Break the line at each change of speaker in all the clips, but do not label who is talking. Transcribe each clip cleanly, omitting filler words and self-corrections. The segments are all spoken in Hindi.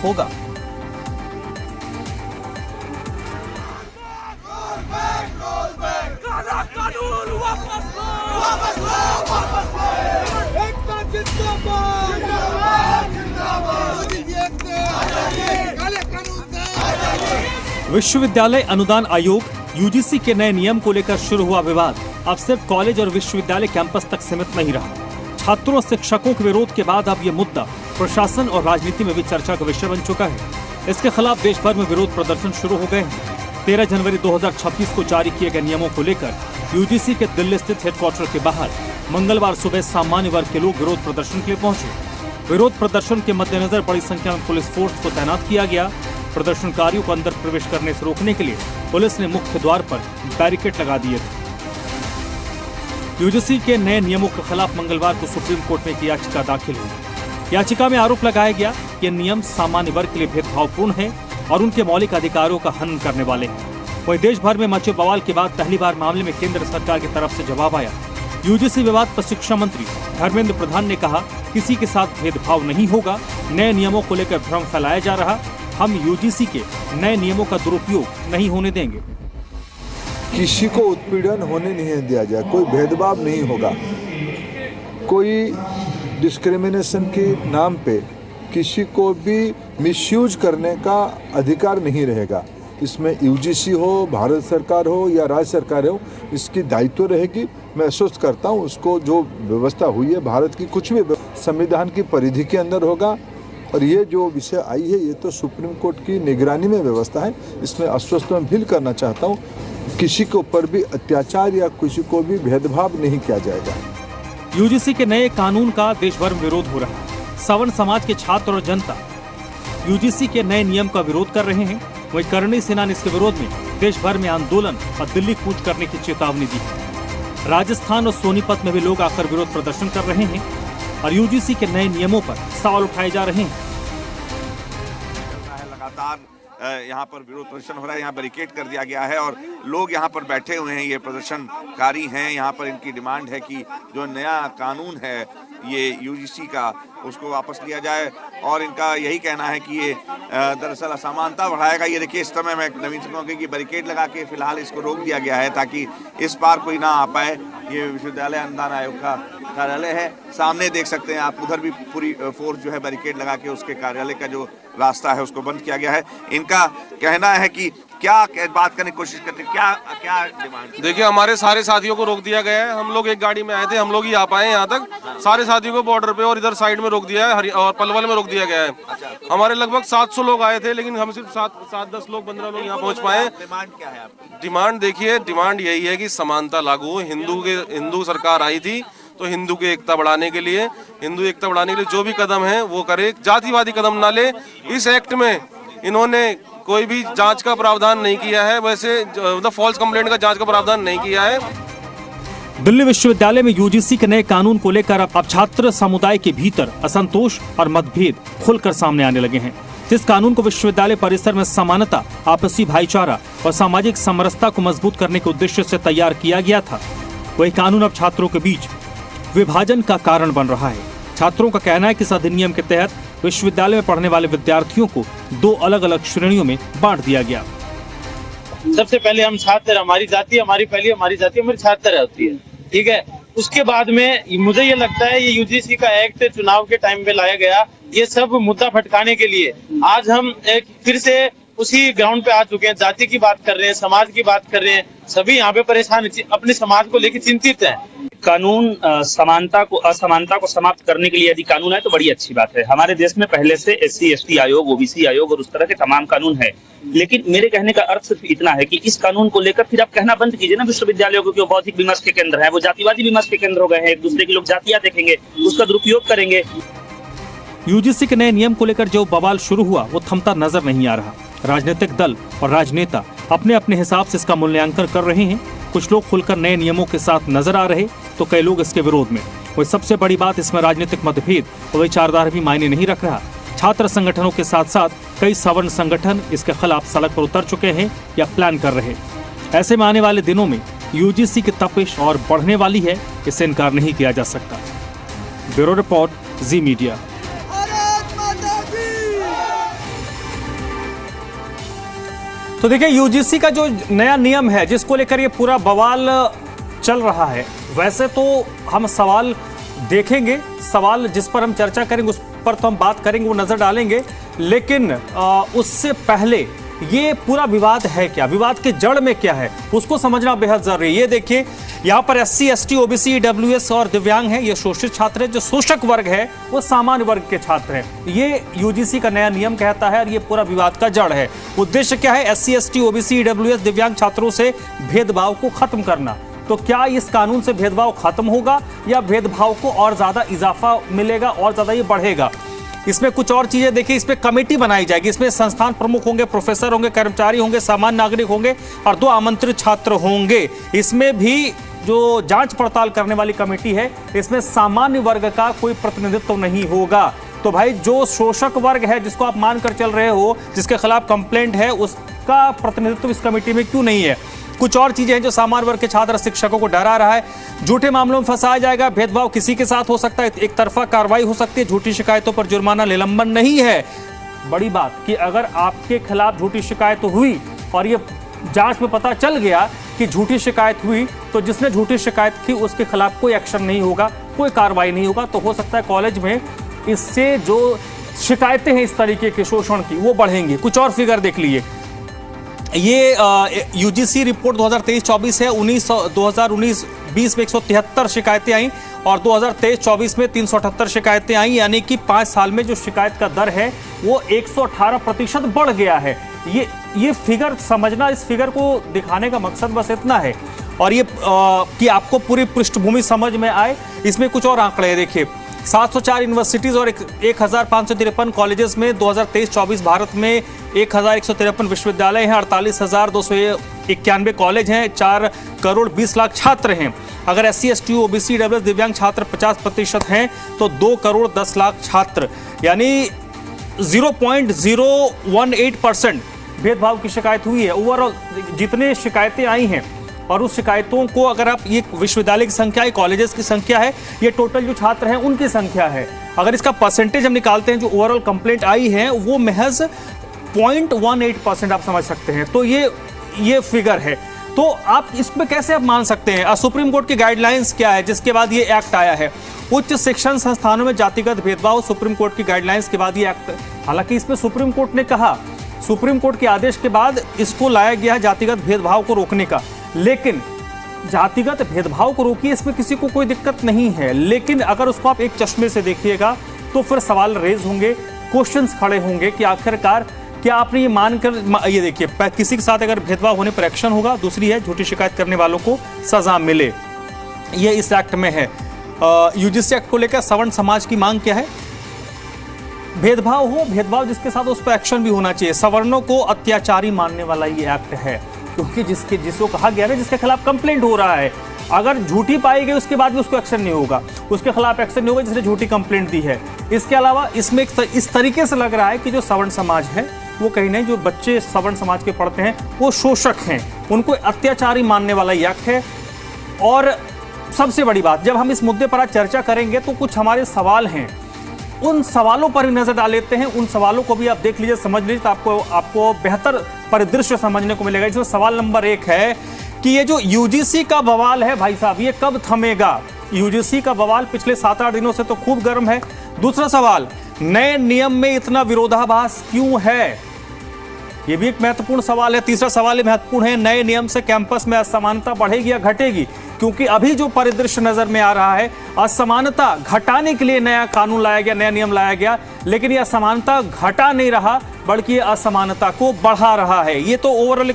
होगा। विश्वविद्यालय अनुदान आयोग यूजीसी के नए नियम को लेकर शुरू हुआ विवाद अब सिर्फ कॉलेज और विश्वविद्यालय कैंपस तक सीमित नहीं रहा। छात्रों और शिक्षकों के विरोध के बाद अब ये मुद्दा प्रशासन और राजनीति में भी चर्चा का विषय बन चुका है। इसके खिलाफ देश भर में विरोध प्रदर्शन शुरू हो गए हैं। 13 जनवरी 2026 को जारी किए गए नियमों को लेकर यूजीसी के दिल्ली स्थित हेडक्वार्टर के बाहर मंगलवार सुबह सामान्य वर्ग के लोग विरोध प्रदर्शन के लिए पहुंचे। विरोध प्रदर्शन के मद्देनजर बड़ी संख्या में पुलिस फोर्स को तैनात किया गया। प्रदर्शनकारियों को अंदर प्रवेश करने से रोकने के लिए पुलिस ने मुख्य द्वार पर बैरिकेड लगा दिए थे। यूजीसी के नए नियमों के खिलाफ मंगलवार को सुप्रीम कोर्ट में एक याचिका दाखिल हुई। याचिका में आरोप लगाया गया कि नियम सामान्य वर्ग के लिए भेदभावपूर्ण है और उनके मौलिक अधिकारों का हनन करने वाले हैं। वहीं देश भर में मचे बवाल के बाद पहली बार मामले में केंद्र सरकार की तरफ से जवाब आया। यूजीसी विवाद पर शिक्षा मंत्री धर्मेंद्र प्रधान ने कहा, किसी के साथ भेदभाव नहीं होगा। नए नियमों को लेकर भ्रम फैलाया जा रहा। हम यूजीसी के नए नियमों का दुरुपयोग नहीं होने देंगे।
किसी को उत्पीड़न होने नहीं दिया जाए, कोई भेदभाव नहीं होगा, कोई डिस्क्रिमिनेशन के नाम पे किसी को भी मिसयूज करने का अधिकार नहीं रहेगा। इसमें यूजीसी हो, भारत सरकार हो या राज्य सरकार हो, इसकी दायित्व रहेगी। मैं आश्वस्त करता हूँ, उसको जो व्यवस्था हुई है भारत की कुछ भी संविधान की परिधि के अंदर होगा। और ये जो विषय आई है ये तो सुप्रीम कोर्ट की निगरानी में व्यवस्था है। इसमें आश्वस्त मैं फील करना चाहता हूँ, किसी के ऊपर भी अत्याचार या किसी को भी भेदभाव नहीं किया जाएगा।
यूजीसी के नए कानून का देश भर में विरोध हो रहा है। सवर्ण समाज के छात्र और जनता यूजीसी के नए नियम का विरोध कर रहे हैं। वहीं करणी सेना ने इसके विरोध में देश भर में आंदोलन और दिल्ली कूच करने की चेतावनी दी है। राजस्थान और सोनीपत में भी लोग आकर विरोध प्रदर्शन कर रहे हैं और यूजीसी के नए नियमों पर सवाल उठाए जा रहे हैं।
लगातार यहाँ पर विरोध प्रदर्शन हो रहा है, यहाँ बैरिकेड कर दिया गया है और लोग यहाँ पर बैठे हुए हैं। ये प्रदर्शनकारी हैं, यहाँ पर इनकी डिमांड है कि जो नया कानून है ये यूजीसी का, उसको वापस लिया जाए। और इनका यही कहना है कि ये दरअसल असमानता बढ़ाएगा। ये देखिए, इस समय मैं नवीन सिंह कहूँगी कि बैरिकेड लगा के फिलहाल इसको रोक दिया गया है ताकि इस पार कोई ना आ पाए। ये विश्वविद्यालय अनुदान आयोग का कार्यालय है, सामने देख सकते हैं आप। उधर भी पूरी फोर्स जो है बैरिकेड लगा के उसके कार्यालय का जो रास्ता है उसको बंद किया गया है। इनका कहना है कि क्या बात करने की कोशिश करते हैं, क्या डिमांड?
देखिए, हमारे सारे साथियों को रोक दिया गया है। हम लोग एक गाड़ी में आए थे, हम लोग ही आ पाए यहाँ तक। सारे साथियों को बॉर्डर पे और इधर साइड में रोक दिया है और पलवल में रोक दिया गया है। हमारे लगभग 700 लोग आए थे, लेकिन हम सिर्फ 7-10 लोग 15 लोग यहाँ पहुँच पाए।
डिमांड क्या है आपकी?
डिमांड देखिए, डिमांड यही है कि समानता लागू हो। हिंदू सरकार आई थी तो हिंदू की एकता बढ़ाने के लिए, जो भी कदम है वो करे, जातिवादी कदम ना ले। इस एक्ट में इन्होंने कोई भी जांच का प्रावधान नहीं किया है, वैसे मतलब फॉल्स कंप्लेंट का जांच का प्रावधान नहीं किया है।
दिल्ली विश्वविद्यालय में यूजीसी के नए कानून को लेकर अब छात्र समुदाय के भीतर असंतोष और मतभेद खुलकर सामने आने लगे हैं। जिस कानून को विश्वविद्यालय परिसर में समानता, आपसी भाईचारा और सामाजिक समरसता को मजबूत करने के उद्देश्य से तैयार किया गया था, वही कानून अब छात्रों के बीच विभाजन का कारण बन रहा है। छात्रों का कहना है कि इस अधिनियम के तहत विश्वविद्यालय में पढ़ने वाले विद्यार्थियों को 2 अलग-अलग श्रेणियों में बांट दिया गया।
सबसे पहले हम छात्र, हमारी जाति हमारी छात्र होती है, ठीक है। उसके बाद में मुझे ये लगता है ये यूजीसी का एक्ट चुनाव के टाइम पे लाया गया, ये सब मुद्दा भटकाने के लिए। आज हम एक फिर से उसी ग्राउंड पे आ चुके हैं, जाति की बात कर रहे हैं, समाज की बात कर रहे हैं। सभी यहाँ पे परेशान, अपने समाज को लेकर चिंतित हैं।
कानून असमानता को समाप्त करने के लिए यदि कानून है तो बड़ी अच्छी बात है। हमारे देश में पहले से SC ST आयोग, OBC आयोग और उस तरह के तमाम कानून है। लेकिन मेरे कहने का अर्थ सिर्फ इतना है कि इस कानून को लेकर फिर आप कहना बंद कीजिए ना विश्वविद्यालयों को कि वो बौद्धिक विमर्श के केंद्र है, वो जातिवादी विमर्श के केंद्र हो गए हैं। एक दूसरे की लोग जातियां देखेंगे, उसका दुरुपयोग करेंगे।
यूजीसी के नए नियम को लेकर जो बवाल शुरू हुआ वो थमता नजर नहीं आ रहा। राजनीतिक दल और राजनेता अपने अपने हिसाब से इसका मूल्यांकन कर रहे हैं। कुछ लोग खुलकर नए नियमों के साथ नजर आ रहे तो कई लोग इसके विरोध में। वही सबसे बड़ी बात, इसमें राजनीतिक मतभेद और विचारधारा भी मायने नहीं रख रहा। छात्र संगठनों के साथ साथ कई सवर्ण संगठन इसके खिलाफ सड़क पर उतर चुके हैं या प्लान कर रहे। ऐसे में आने वाले दिनों में यूजीसी की तपिश और बढ़ने वाली है, इससे इनकार नहीं किया जा सकता। ब्यूरो रिपोर्ट, जी मीडिया। तो देखिए, यूजीसी का जो नया नियम है जिसको लेकर ये पूरा बवाल चल रहा है, वैसे तो हम सवाल देखेंगे, सवाल जिस पर हम चर्चा करेंगे उस पर तो हम बात करेंगे, वो नजर डालेंगे, लेकिन उससे पहले ये पूरा विवाद है क्या, विवाद के जड़ में क्या है, उसको समझना बेहद जरूरी है। ये देखिए, यहाँ पर SC, ST, OBC, EWS और दिव्यांग हैं, ये शोषित छात्र हैं। जो शोषक वर्ग है वो सामान्य वर्ग के छात्र हैं। ये यूजीसी का नया नियम कहता है और ये पूरा विवाद का जड़ है। उद्देश्य क्या है? SC, ST, OBC, EWS दिव्यांग छात्रों से भेदभाव को खत्म करना। तो क्या इस कानून से भेदभाव खत्म होगा या भेदभाव को और ज्यादा इजाफा मिलेगा और ज्यादा ये बढ़ेगा? इसमें कुछ और चीजें देखिए, इसमें कमेटी बनाई जाएगी, इसमें संस्थान प्रमुख होंगे, प्रोफेसर होंगे, कर्मचारी होंगे, सामान्य नागरिक होंगे और 2 आमंत्रित छात्र होंगे। इसमें भी जो जांच पड़ताल करने वाली कमेटी है, इसमें सामान्य वर्ग का कोई प्रतिनिधित्व नहीं होगा। तो भाई, जो शोषक वर्ग है जिसको आप मानकर चल रहे हो, जिसके खिलाफ कंप्लेंट है, उसका प्रतिनिधित्व इस कमेटी में क्यों नहीं है? कुछ और चीजें हैं जो सामान्य वर्ग के छात्र शिक्षकों को डरा रहा है। झूठे मामलों में फंसाया जाएगा, भेदभाव किसी के साथ हो सकता है, एक तरफा कार्रवाई हो सकती है, झूठी शिकायतों पर जुर्माना, निलंबन नहीं है। बड़ी बात कि अगर आपके खिलाफ झूठी शिकायत हुई और ये जांच में पता चल गया कि झूठी शिकायत हुई, तो जिसने झूठी शिकायत की उसके खिलाफ कोई एक्शन नहीं होगा, कोई कार्रवाई नहीं होगा। तो हो सकता है कॉलेज में इससे जो शिकायतें हैं इस तरीके के शोषण की, वो बढ़ेंगी। कुछ और फिगर देख लीजिए, ये यूजीसी रिपोर्ट 2023-24 है। 2019-20 में 173 शिकायतें आई और 2023-24 में 378 शिकायतें आई, यानी कि 5 साल में जो शिकायत का दर है वो 118% बढ़ गया है। ये फिगर समझना, इस फिगर को दिखाने का मकसद बस इतना है, और ये कि आपको पूरी पृष्ठभूमि समझ में आए। इसमें कुछ और आंकड़े देखिए, 704 यूनिवर्सिटीज और 1553 कॉलेजेस में 2023-24 भारत में 1153 विश्वविद्यालय हैं, 48,291 कॉलेज हैं, 4 करोड़ 20 लाख छात्र हैं। अगर SC, ST, OBC, EWS दिव्यांग छात्र 50% हैं तो 2 करोड़ 10 लाख छात्र, यानी 0.018% भेदभाव की शिकायत हुई है। ओवरऑल जितने शिकायतें आई हैं और उस शिकायतों को अगर आप, ये विश्वविद्यालय की संख्या है, कॉलेजेस की संख्या है, ये टोटल जो छात्र हैं उनकी संख्या है, अगर इसका परसेंटेज हम निकालते हैं जो ओवरऑल कंप्लेंट आई है वो महज 0.18% आप समझ सकते हैं। तो ये फिगर है। तो आप इसमें कैसे आप मान सकते हैं? सुप्रीम कोर्ट की गाइडलाइंस क्या है जिसके बाद ये एक्ट आया है? उच्च शिक्षण संस्थानों में जातिगत भेदभाव, सुप्रीम कोर्ट की गाइडलाइंस के बाद ये एक्ट, हालांकि इसमें सुप्रीम कोर्ट ने कहा, सुप्रीम कोर्ट के आदेश के बाद इसको लाया गया जातिगत भेदभाव को रोकने का, लेकिन जातिगत भेदभाव को रोकिए, इसमें किसी को कोई दिक्कत नहीं है, लेकिन अगर उसको आप एक चश्मे से देखिएगा तो फिर सवाल रेज होंगे, क्वेश्चंस खड़े होंगे कि आखिरकार क्या आपने ये मानकर, ये देखिए, किसी के साथ अगर भेदभाव होने पर एक्शन होगा, दूसरी है झूठी शिकायत करने वालों को सजा मिले, ये इस एक्ट में है। यूजीसी एक्ट को लेकर सवर्ण समाज की मांग क्या है? भेदभाव हो, भेदभाव जिसके साथ उस पर एक्शन भी होना चाहिए। सवर्णों को अत्याचारी मानने वाला ये एक्ट है, क्योंकि जिसको कहा गया ना, जिसके खिलाफ कंप्लेंट हो रहा है, अगर झूठी पाई गई उसके बाद भी उसको एक्शन नहीं होगा, उसके खिलाफ एक्शन नहीं होगा जिसने झूठी कंप्लेंट दी है। इसके अलावा इसमें इस तरीके से लग रहा है कि जो सवर्ण समाज है वो कहीं नहीं, जो बच्चे सवर्ण समाज के पढ़ते हैं वो शोषक हैं, उनको अत्याचारी मानने वाला ये एक्ट है। और सबसे बड़ी बात, जब हम इस मुद्दे पर आज चर्चा करेंगे तो कुछ हमारे सवाल हैं, उन सवालों पर भी नजर डाल लेते हैं। उन सवालों को भी आप देख लीजिए, समझ लीजिए, तो आपको बेहतर परिदृश्य समझने को मिलेगा। इसमें सवाल नंबर 1 है कि ये जो यूजीसी का बवाल है भाई साहब, ये कब थमेगा? यूजीसी का बवाल पिछले 7-8 दिनों से तो खूब गर्म है। दूसरा सवाल, नए नियम में इतना विरोधाभास क्यों है? ये भी एक महत्वपूर्ण सवाल है। तीसरा सवाल महत्वपूर्ण है, नए नियम से कैंपस में असमानता बढ़ेगी या घटेगी? क्योंकि अभी जो परिदृश्य नजर में आ रहा है, असमानता घटाने के लिए नया कानून लाया गया, नया नियम लाया गया, लेकिन यह असमानता घटा नहीं रहा बल्कि असमानता को बढ़ा रहा है। ये तो ओवरऑल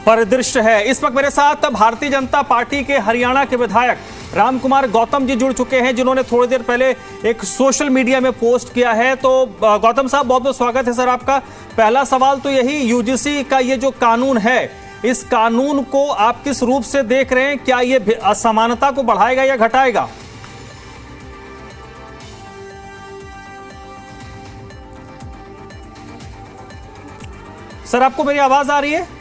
परिदृश्य है। इस वक्त मेरे साथ भारतीय जनता पार्टी के हरियाणा के विधायक रामकुमार गौतम जी जुड़ चुके हैं, जिन्होंने थोड़ी देर पहले एक सोशल मीडिया में पोस्ट किया है। तो गौतम साहब, बहुत बहुत स्वागत है सर आपका। पहला सवाल तो यही, यूजीसी का ये जो कानून है, इस कानून को आप किस रूप से देख रहे हैं? क्या ये असमानता को बढ़ाएगा या घटाएगा? सर, आपको मेरी आवाज आ रही है?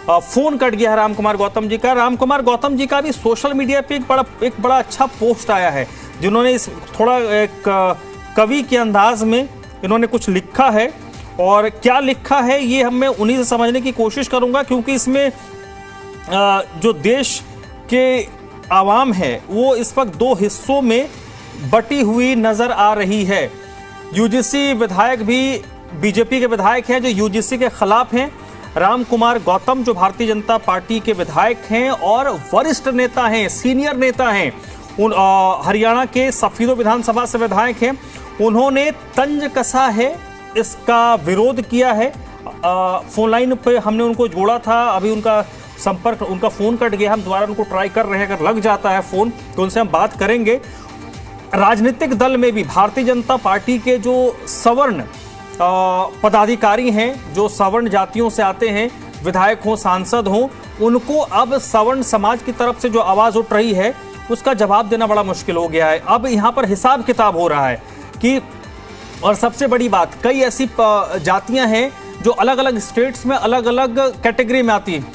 फोन कट गया है रामकुमार गौतम जी का। रामकुमार गौतम जी का भी सोशल मीडिया पे एक बड़ा अच्छा पोस्ट आया है, जिन्होंने इस थोड़ा एक कवि के अंदाज में इन्होंने कुछ लिखा है और क्या लिखा है ये मैं उन्हीं से समझने की कोशिश करूंगा, क्योंकि इसमें जो देश के आवाम है वो इस वक्त दो हिस्सों में बटी हुई नजर आ रही है। यूजीसी विधायक भी बीजेपी के विधायक हैं जो यूजीसी के खिलाफ हैं। राम कुमार गौतम जो भारतीय जनता पार्टी के विधायक हैं और वरिष्ठ नेता हैं, सीनियर नेता हैं, हरियाणा के सफीदो विधानसभा से विधायक हैं, उन्होंने तंज कसा है, इसका विरोध किया है। फोन लाइन पे हमने उनको जोड़ा था, अभी उनका संपर्क, उनका फोन कट गया, हम दोबारा उनको ट्राई कर रहे हैं, अगर लग जाता है फोन तो उनसे हम बात करेंगे। राजनीतिक दल में भी भारतीय जनता पार्टी के जो सवर्ण पदाधिकारी हैं, जो सवर्ण जातियों से आते हैं, विधायक हों, सांसद हों, उनको अब सवर्ण समाज की तरफ से जो आवाज उठ रही है उसका जवाब देना बड़ा मुश्किल हो गया है। अब यहाँ पर हिसाब किताब हो रहा है कि, और सबसे बड़ी बात, कई ऐसी जातियां हैं जो अलग अलग स्टेट्स में अलग अलग कैटेगरी में आती हैं।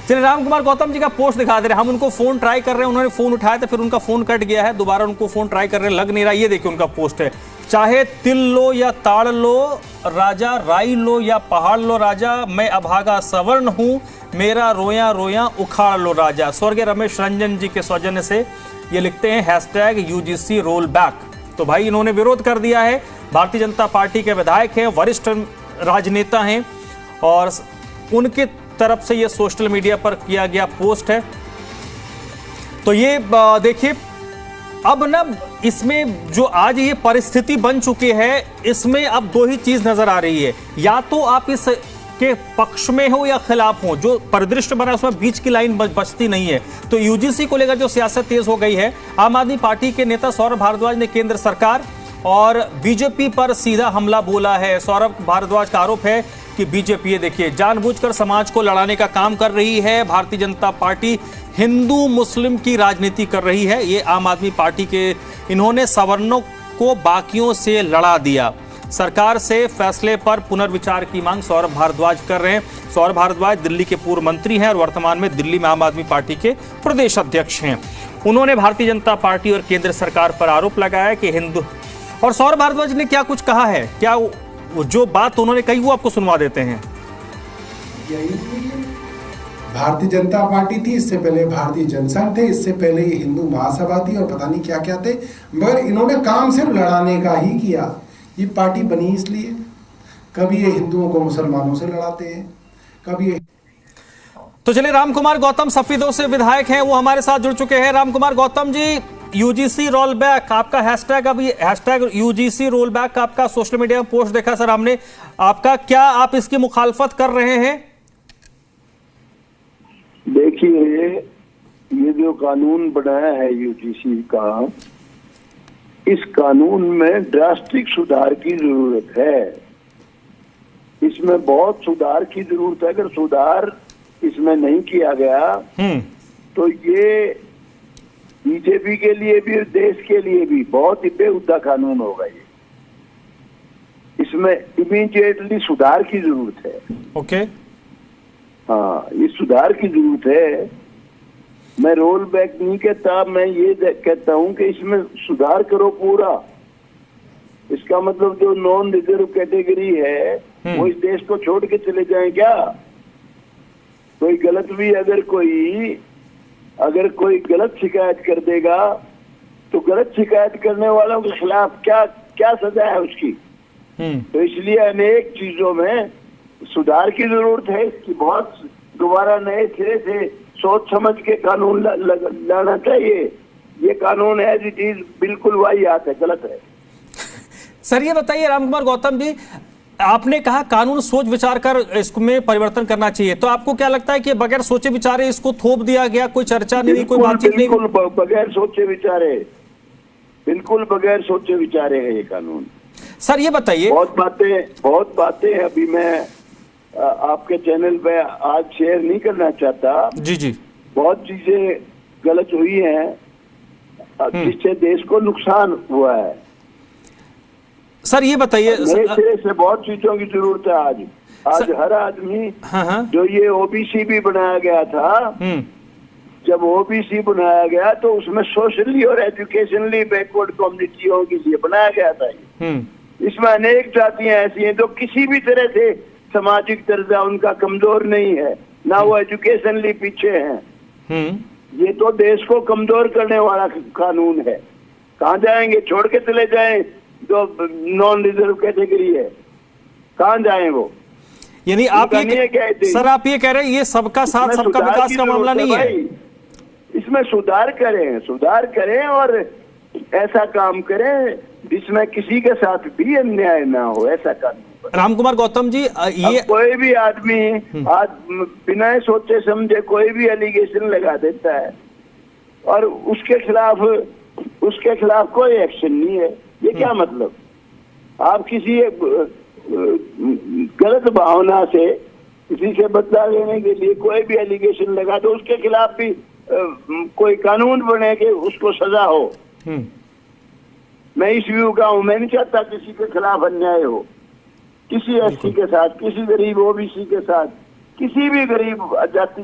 चलिए राम कुमार गौतम जी का पोस्ट दिखा दे रहे हैं, हम उनको फोन ट्राई कर रहे हैं, उन्होंने फोन उठाया था फिर उनका फोन कट गया है, दोबारा उनको फोन ट्राई कर रहे हैं, लग नहीं रहा। ये देखिए उनका पोस्ट है, चाहे तिल लो या ताड़ लो राजा, राई लो या पहाड़ लो राजा, मैं अभागा सवर्ण हूं, मेरा रोया रोया उखाड़ लो राजा। स्वर्गीय रमेश रंजन जी के सौजन्य से ये लिखते हैं हैशटैग यूजीसी रोल बैक। तो भाई इन्होंने विरोध कर दिया है, भारतीय जनता पार्टी के विधायक हैं, वरिष्ठ राजनेता हैं, और उनके तरफ से ये सोशल मीडिया पर किया गया पोस्ट है। तो ये देखिए, अब ना इसमें जो आज ये परिस्थिति बन चुकी है, इसमें अब दो ही चीज नजर आ रही है, या तो आप इस के पक्ष में हो या खिलाफ हो। जो परिदृश्य बना उसमें बीच की लाइन बचती नहीं है। तो यूजीसी को लेकर जो सियासत तेज हो गई है, आम आदमी पार्टी के नेता सौरभ भारद्वाज ने केंद्र सरकार और बीजेपी पर सीधा हमला बोला है। सौरभ भारद्वाज का आरोप है कि बीजेपी, ये देखिए, जानबूझकर समाज को लड़ाने का काम कर रही है। भारतीय जनता पार्टी हिंदू मुस्लिम की राजनीति कर रही है। ये आम आदमी पार्टी के, इन्होंने सवर्णों को बाकियों से लड़ा दिया। सरकार से फैसले पर पुनर्विचार की मांग सौरभ भारद्वाज कर रहे हैं। सौरभ भारद्वाज दिल्ली के पूर्व मंत्री हैं और वर्तमान में दिल्ली में आम आदमी पार्टी के प्रदेश अध्यक्ष हैं। उन्होंने भारतीय जनता पार्टी और केंद्र सरकार पर आरोप लगाया कि हिंदू, और सौरभ भारद्वाज ने क्या कुछ कहा है, क्या जो बात उन्होंने कही वो आपको सुनवा देते हैं।
भारतीय जनता पार्टी थी, इससे पहले भारतीय जनसंघ थे, इससे पहले ये हिंदू महासभा थी और पता नहीं क्या क्या थे, मगर इन्होंने काम सिर्फ लड़ाने का ही किया। ये पार्टी बनी इसलिए, कभी ये हिंदुओं को मुसलमानों से लड़ाते हैं, कभी ये।
तो चलिए, राम कुमार गौतम सफीदों से विधायक हैं, वो हमारे साथ जुड़ चुके हैं। Ram Kumar Gautam ji, UGC roll back आपका हैशटैग, अभी हैशटैग यूजीसी रोल बैक आपका सोशल मीडिया में पोस्ट देखा सर हमने, आपका क्या, आप इसकी मुखालफत कर रहे हैं?
देखिए, ये जो कानून बनाया है यूजीसी का, इस कानून में ड्रास्टिक सुधार की जरूरत है। इसमें बहुत सुधार की जरूरत है। अगर सुधार इसमें नहीं किया गया तो ये बीजेपी के लिए भी, देश के लिए भी बहुत ही बेहुदा कानून होगा। ये, इसमें इमीडिएटली सुधार की जरूरत है।
ओके,
हाँ, ये सुधार की जरूरत है। मैं रोल बैक नहीं कहता, मैं ये कहता हूं कि इसमें सुधार करो पूरा। इसका मतलब जो नॉन रिजर्व कैटेगरी है वो इस देश को छोड़ के चले जाएं क्या? कोई गलत भी अगर कोई गलत शिकायत कर देगा तो गलत शिकायत करने वालों के खिलाफ क्या सजा है उसकी? तो इसलिए अनेक चीजों में सुधार की जरूरत है। इसकी बहुत दोबारा नए सिरे से सोच समझ के कानून लाना चाहिए। ये कानून है जी, चीज बिल्कुल वाहियात है, गलत है।
सर ये बताइए राम कुमार गौतम जी, आपने कहा कानून सोच विचार कर इसमें परिवर्तन करना चाहिए, तो आपको क्या लगता है कि बगैर सोचे विचारे इसको थोप दिया गया, कोई चर्चा नहीं, कोई बातचीत नहीं?
बिल्कुल बगैर सोचे विचारे, बिल्कुल बगैर सोचे विचारे है ये कानून।
सर ये बताइए,
बहुत बातें अभी मैं आपके चैनल पे आज शेयर नहीं करना चाहता। जी, बहुत चीजें गलत हुई हैं जिससे देश को नुकसान हुआ है।
सर ये बताइए,
से बहुत चीजों की जरूरत है आज हर आदमी। जो ये ओबीसी भी बनाया गया था, जब ओबीसी बनाया गया तो उसमें सोशली और एजुकेशनली बैकवर्ड कम्युनिटियों के लिए बनाया गया था। इसमें अनेक जातियां ऐसी हैं जो किसी भी तरह से सामाजिक दर्जा उनका कमजोर नहीं है, ना वो एजुकेशनली पीछे हैं। ये तो देश को कमजोर करने वाला कानून है। कहाँ जाएंगे? छोड़ के चले जाएं जो नॉन रिजर्व कैटेगरी है, कहाँ जाएं वो?
यानी आप ये सर आप ये कह रहे हैं ये सबका साथ सबका विकास का मामला नहीं है?
इसमें सुधार करें और ऐसा काम करें जिसमें किसी के साथ भी अन्याय ना हो, ऐसा कानून।
रामकुमार गौतम जी, ये
कोई भी आदमी आज बिना सोचे समझे कोई भी एलिगेशन लगा देता है और उसके खिलाफ कोई एक्शन नहीं है, ये क्या मतलब? आप किसी गलत भावना से किसी से बदला लेने के लिए कोई भी एलिगेशन लगा तो उसके खिलाफ भी कोई कानून बने कि उसको सजा हो। मैं इस व्यू का हूं, मैं नहीं चाहता किसी के खिलाफ अन्याय हो, किसी एससी के साथ, किसी गरीब ओबीसी के साथ, किसी भी गरीब जाति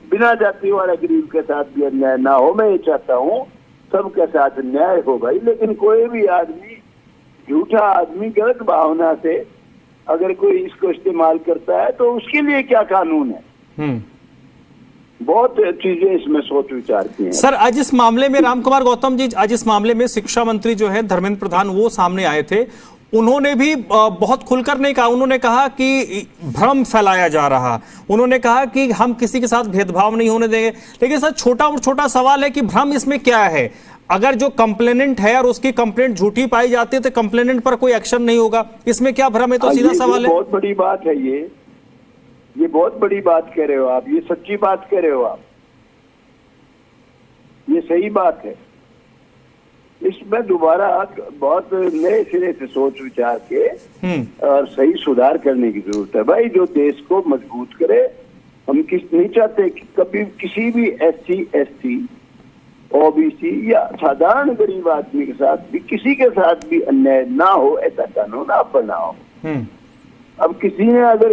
बिना जाति वाले गरीब के साथ भी अन्याय ना हो। मैं ये चाहता हूँ सबके साथ अन्याय हो भाई, लेकिन कोई भी आदमी, झूठा आदमी गलत भावना से अगर कोई इसको इस्तेमाल करता है तो उसके लिए क्या कानून है? बहुत चीजें इसमें सोच विचार की हैं।
सर आज इस मामले में रामकुमार गौतम जी, आज इस मामले में शिक्षा मंत्री जो है धर्मेंद्र प्रधान वो सामने आए थे, उन्होंने भी बहुत खुलकर नहीं कहा। उन्होंने कहा कि भ्रम फैलाया जा रहा, उन्होंने कहा कि हम किसी के साथ भेदभाव नहीं होने देंगे। लेकिन सर छोटा सवाल है कि भ्रम इसमें क्या है? अगर जो कंप्लेनेंट है और उसकी कंप्लेंट झूठी पाई जाती है तो कंप्लेनेंट पर कोई एक्शन नहीं होगा, इसमें क्या भ्रम है? तो सीधा सवाल है।
बहुत बड़ी बात है ये बहुत बड़ी बात कह रहे हो आप, ये सच्ची बात कह रहे हो आप, ये सही बात है। इसमें दोबारा बहुत नए सिरे से सोच विचार के और सही सुधार करने की जरूरत है भाई, जो देश को मजबूत करे। हम नहीं चाहते कि कभी किसी भी SC ST OBC या साधारण गरीब आदमी के साथ भी, किसी के साथ भी अन्याय ना हो, ऐसा कानून आप बनाओ। अब किसी ने अगर